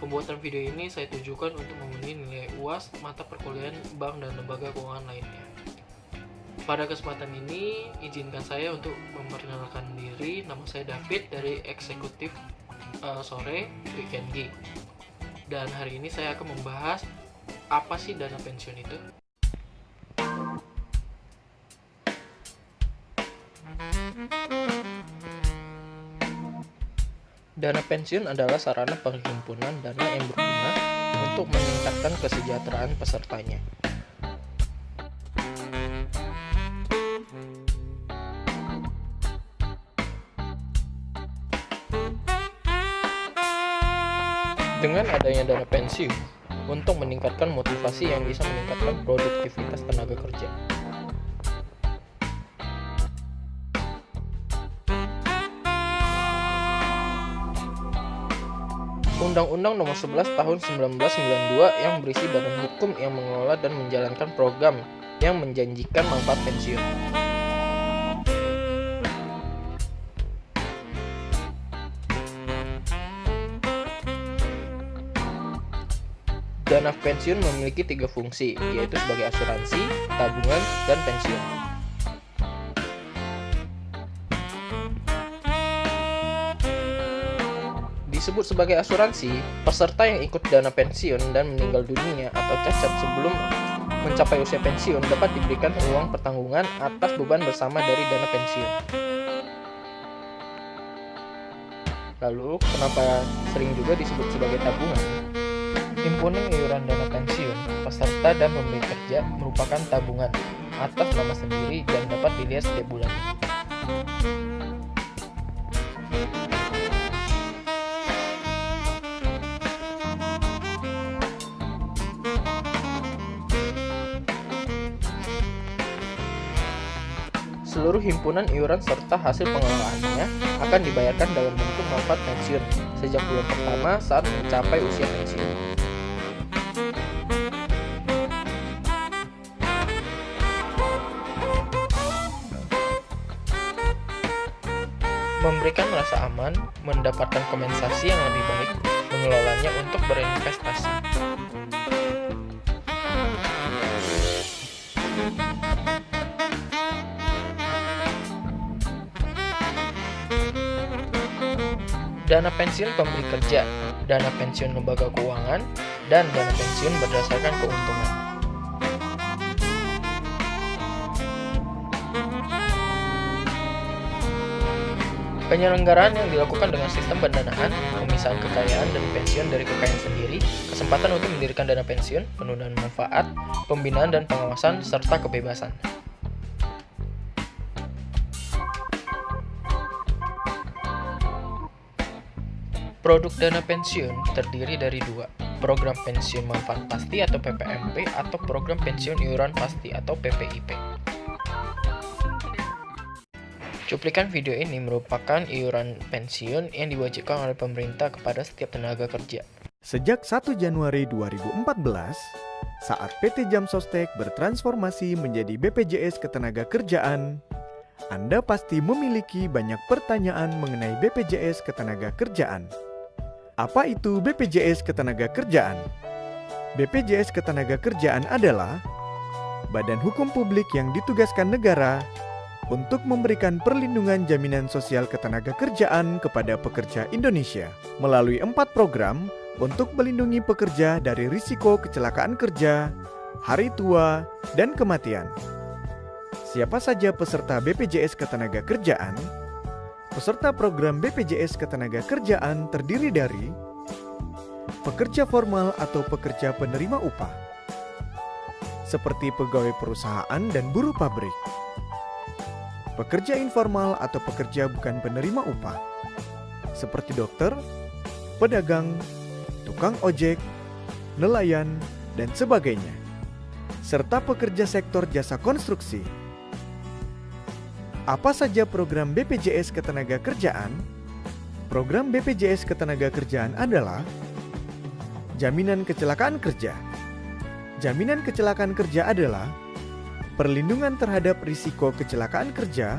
Pembuatan video ini saya tujukan untuk memenuhi nilai UAS mata perkuliahan bank dan lembaga keuangan lainnya. Pada kesempatan ini, izinkan saya untuk memperkenalkan diri. Nama saya David dari Eksekutif Sore Weekend Gig. Dan hari ini saya akan membahas apa sih dana pensiun itu. Dana pensiun adalah sarana penghimpunan dana yang berguna untuk meningkatkan kesejahteraan pesertanya. Dengan adanya dana pensiun, untuk meningkatkan motivasi yang bisa meningkatkan produktivitas tenaga kerja. Undang-Undang Nomor 11 Tahun 1992 yang berisi badan hukum yang mengelola dan menjalankan program yang menjanjikan manfaat pensiun. Dana pensiun memiliki 3 fungsi, yaitu sebagai asuransi, tabungan, dan pensiun. Disebut sebagai asuransi, peserta yang ikut dana pensiun dan meninggal dunia atau cacat sebelum mencapai usia pensiun dapat diberikan uang pertanggungan atas beban bersama dari dana pensiun. Lalu, kenapa sering juga disebut sebagai tabungan? Himpunan iuran dana pensiun, peserta dan pemberi kerja merupakan tabungan atas nama sendiri dan dapat dilihat setiap bulan. Seluruh himpunan iuran serta hasil pengelolaannya akan dibayarkan dalam bentuk manfaat pensiun sejak bulan pertama saat mencapai usia pensiun. Memberikan rasa aman, mendapatkan kompensasi yang lebih baik, mengelolanya untuk berinvestasi. Dana pensiun pemberi kerja, dana pensiun lembaga keuangan, dan dana pensiun berdasarkan keuntungan. Penyelenggaraan yang dilakukan dengan sistem pendanaan, pemisahan kekayaan dan pensiun dari kekayaan sendiri, kesempatan untuk mendirikan dana pensiun, penundaan manfaat, pembinaan dan pengawasan, serta kebebasan. Produk dana pensiun terdiri dari 2, program pensiun manfaat pasti atau PPMP atau program pensiun iuran pasti atau PPIP. Cuplikan video ini merupakan iuran pensiun yang diwajibkan oleh pemerintah kepada setiap tenaga kerja. Sejak 1 Januari 2014, saat PT Jam Sostek bertransformasi menjadi BPJS Ketenagakerjaan, Anda pasti memiliki banyak pertanyaan mengenai BPJS Ketenagakerjaan. Apa itu BPJS Ketenagakerjaan? BPJS Ketenagakerjaan adalah badan hukum publik yang ditugaskan negara untuk memberikan perlindungan jaminan sosial ketenagakerjaan kepada pekerja Indonesia melalui 4 program untuk melindungi pekerja dari risiko kecelakaan kerja, hari tua, dan kematian. Siapa saja peserta BPJS Ketenagakerjaan? Peserta program BPJS Ketenagakerjaan terdiri dari pekerja formal atau pekerja penerima upah, seperti pegawai perusahaan dan buruh pabrik, pekerja informal atau pekerja bukan penerima upah, seperti dokter, pedagang, tukang ojek, nelayan, dan sebagainya, serta pekerja sektor jasa konstruksi. Apa saja program BPJS Ketenagakerjaan? Program BPJS Ketenagakerjaan adalah jaminan kecelakaan kerja. Jaminan kecelakaan kerja adalah perlindungan terhadap risiko kecelakaan kerja,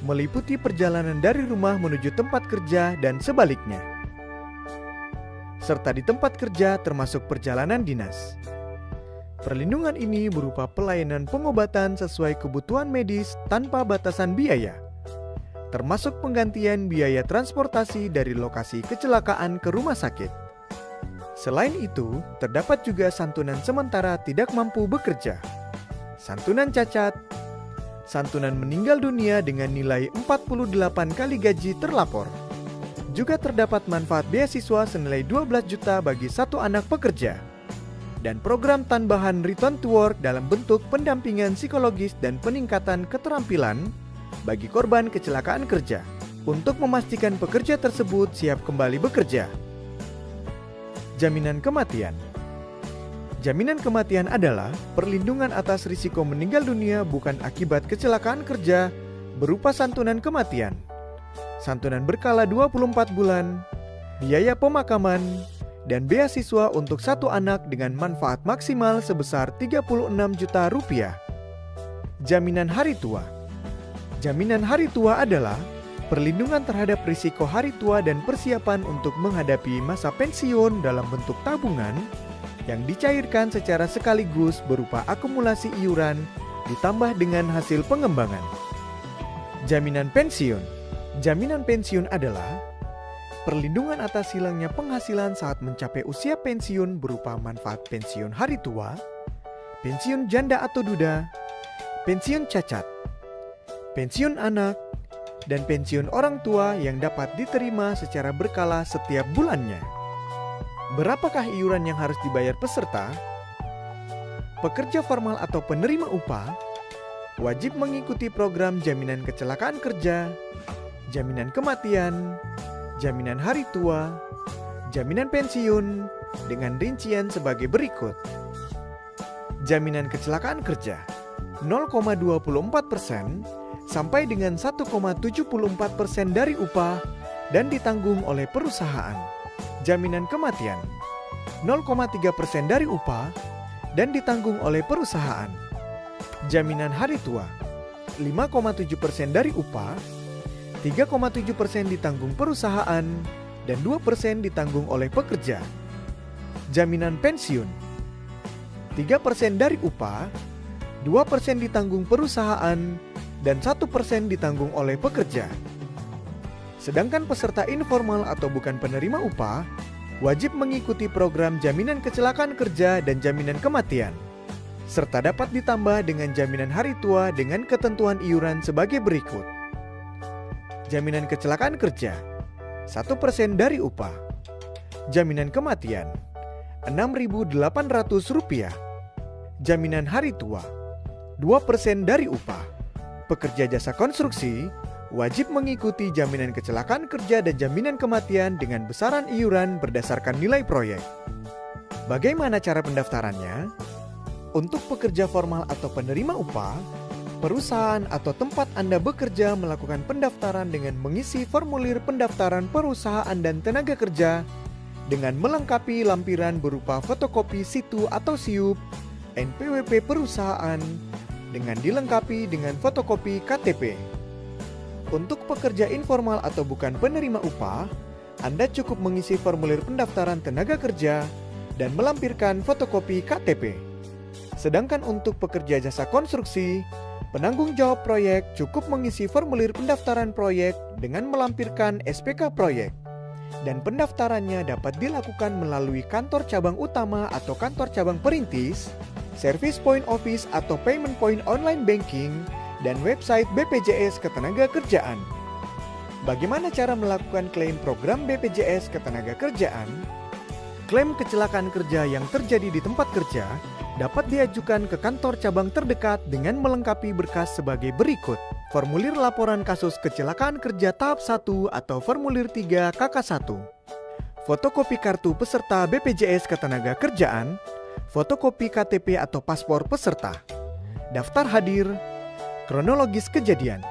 meliputi perjalanan dari rumah menuju tempat kerja dan sebaliknya. serta di tempat kerja termasuk perjalanan dinas. Perlindungan ini berupa pelayanan pengobatan sesuai kebutuhan medis tanpa batasan biaya, termasuk penggantian biaya transportasi dari lokasi kecelakaan ke rumah sakit. Selain itu, terdapat juga santunan sementara tidak mampu bekerja, santunan cacat, santunan meninggal dunia dengan nilai 48 kali gaji terlapor. Juga terdapat manfaat beasiswa senilai 12 juta bagi satu anak pekerja, dan program tambahan return to work dalam bentuk pendampingan psikologis dan peningkatan keterampilan bagi korban kecelakaan kerja untuk memastikan pekerja tersebut siap kembali bekerja. Jaminan kematian. Jaminan kematian adalah perlindungan atas risiko meninggal dunia bukan akibat kecelakaan kerja berupa santunan kematian, santunan berkala 24 bulan, biaya pemakaman, dan beasiswa untuk satu anak dengan manfaat maksimal sebesar 36 juta rupiah. Jaminan hari tua. Jaminan hari tua adalah perlindungan terhadap risiko hari tua dan persiapan untuk menghadapi masa pensiun dalam bentuk tabungan yang dicairkan secara sekaligus berupa akumulasi iuran ditambah dengan hasil pengembangan. Jaminan pensiun. Jaminan pensiun adalah perlindungan atas hilangnya penghasilan saat mencapai usia pensiun berupa manfaat pensiun hari tua, pensiun janda atau duda, pensiun cacat, pensiun anak, dan pensiun orang tua yang dapat diterima secara berkala setiap bulannya. Berapakah iuran yang harus dibayar peserta? Pekerja formal atau penerima upah wajib mengikuti program jaminan kecelakaan kerja, jaminan kematian, jaminan hari tua, jaminan pensiun dengan rincian sebagai berikut. Jaminan kecelakaan kerja 0,24% sampai dengan 1,74% dari upah dan ditanggung oleh perusahaan. Jaminan kematian 0,3% dari upah dan ditanggung oleh perusahaan. Jaminan hari tua 5,7% dari upah, 3,7% ditanggung perusahaan, dan 2% ditanggung oleh pekerja. Jaminan pensiun 3% dari upah, 2% ditanggung perusahaan, dan 1% ditanggung oleh pekerja. Sedangkan peserta informal atau bukan penerima upah wajib mengikuti program jaminan kecelakaan kerja dan jaminan kematian, serta dapat ditambah dengan jaminan hari tua dengan ketentuan iuran sebagai berikut. Jaminan kecelakaan kerja 1% dari upah. Jaminan kematian Rp6.800. Jaminan hari tua 2% dari upah. Pekerja jasa konstruksi wajib mengikuti jaminan kecelakaan kerja dan jaminan kematian dengan besaran iuran berdasarkan nilai proyek. Bagaimana cara pendaftarannya? Untuk pekerja formal atau penerima upah, perusahaan atau tempat Anda bekerja melakukan pendaftaran dengan mengisi formulir pendaftaran perusahaan dan tenaga kerja dengan melengkapi lampiran berupa fotokopi situ atau SIUP, NPWP perusahaan, dengan dilengkapi dengan fotokopi KTP. Untuk pekerja informal atau bukan penerima upah, Anda cukup mengisi formulir pendaftaran tenaga kerja dan melampirkan fotokopi KTP. Sedangkan untuk pekerja jasa konstruksi, penanggung jawab proyek cukup mengisi formulir pendaftaran proyek dengan melampirkan SPK proyek. Dan pendaftarannya dapat dilakukan melalui kantor cabang utama atau kantor cabang perintis, service point office atau payment point online banking, dan website BPJS Ketenagakerjaan. Bagaimana cara melakukan klaim program BPJS Ketenagakerjaan? Klaim kecelakaan kerja yang terjadi di tempat kerja dapat diajukan ke kantor cabang terdekat dengan melengkapi berkas sebagai berikut. Formulir laporan kasus kecelakaan kerja tahap 1 atau formulir 3 KK1. Fotokopi kartu peserta BPJS Ketenagakerjaan, fotokopi KTP atau paspor peserta, daftar hadir, kronologis kejadian,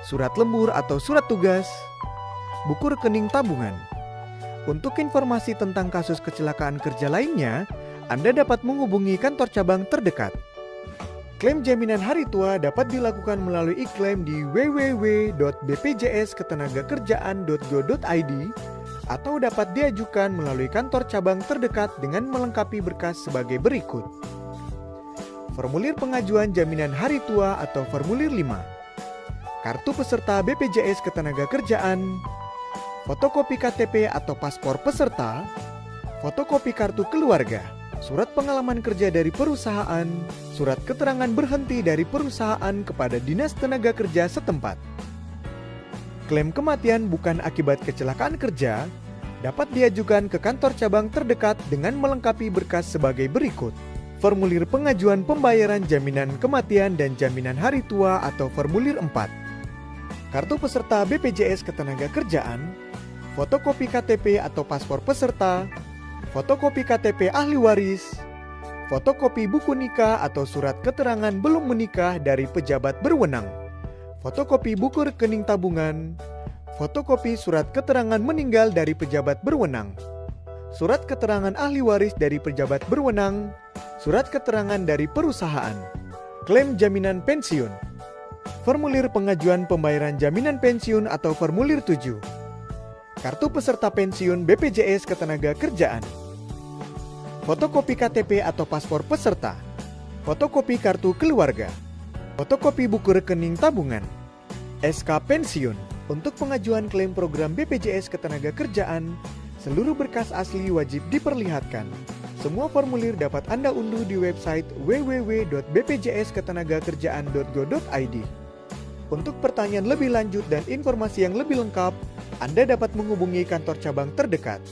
surat lembur atau surat tugas, buku rekening tabungan. Untuk informasi tentang kasus kecelakaan kerja lainnya, Anda dapat menghubungi kantor cabang terdekat. Klaim jaminan hari tua dapat dilakukan melalui e-klaim di www.bpjsketenagakerjaan.go.id atau dapat diajukan melalui kantor cabang terdekat dengan melengkapi berkas sebagai berikut. Formulir pengajuan jaminan hari tua atau formulir 5. Kartu peserta BPJS Ketenagakerjaan, fotokopi KTP atau paspor peserta, fotokopi kartu keluarga, surat pengalaman kerja dari perusahaan, surat keterangan berhenti dari perusahaan kepada Dinas Tenaga Kerja setempat. Klaim kematian bukan akibat kecelakaan kerja dapat diajukan ke kantor cabang terdekat dengan melengkapi berkas sebagai berikut. Formulir pengajuan pembayaran jaminan kematian dan jaminan hari tua atau formulir 4. Kartu peserta BPJS Ketenagakerjaan, fotokopi KTP atau paspor peserta, fotokopi KTP ahli waris, fotokopi buku nikah atau surat keterangan belum menikah dari pejabat berwenang, fotokopi buku rekening tabungan, fotokopi surat keterangan meninggal dari pejabat berwenang, surat keterangan ahli waris dari pejabat berwenang, surat keterangan dari perusahaan, klaim jaminan pensiun, formulir pengajuan pembayaran jaminan pensiun atau formulir 7, kartu peserta pensiun BPJS Ketenagakerjaan, fotokopi KTP atau paspor peserta, fotokopi kartu keluarga, fotokopi buku rekening tabungan, SK pensiun. Untuk pengajuan klaim program BPJS Ketenagakerjaan, seluruh berkas asli wajib diperlihatkan. Semua formulir dapat Anda unduh di website www.bpjsketenagakerjaan.go.id. Untuk pertanyaan lebih lanjut dan informasi yang lebih lengkap, Anda dapat menghubungi kantor cabang terdekat.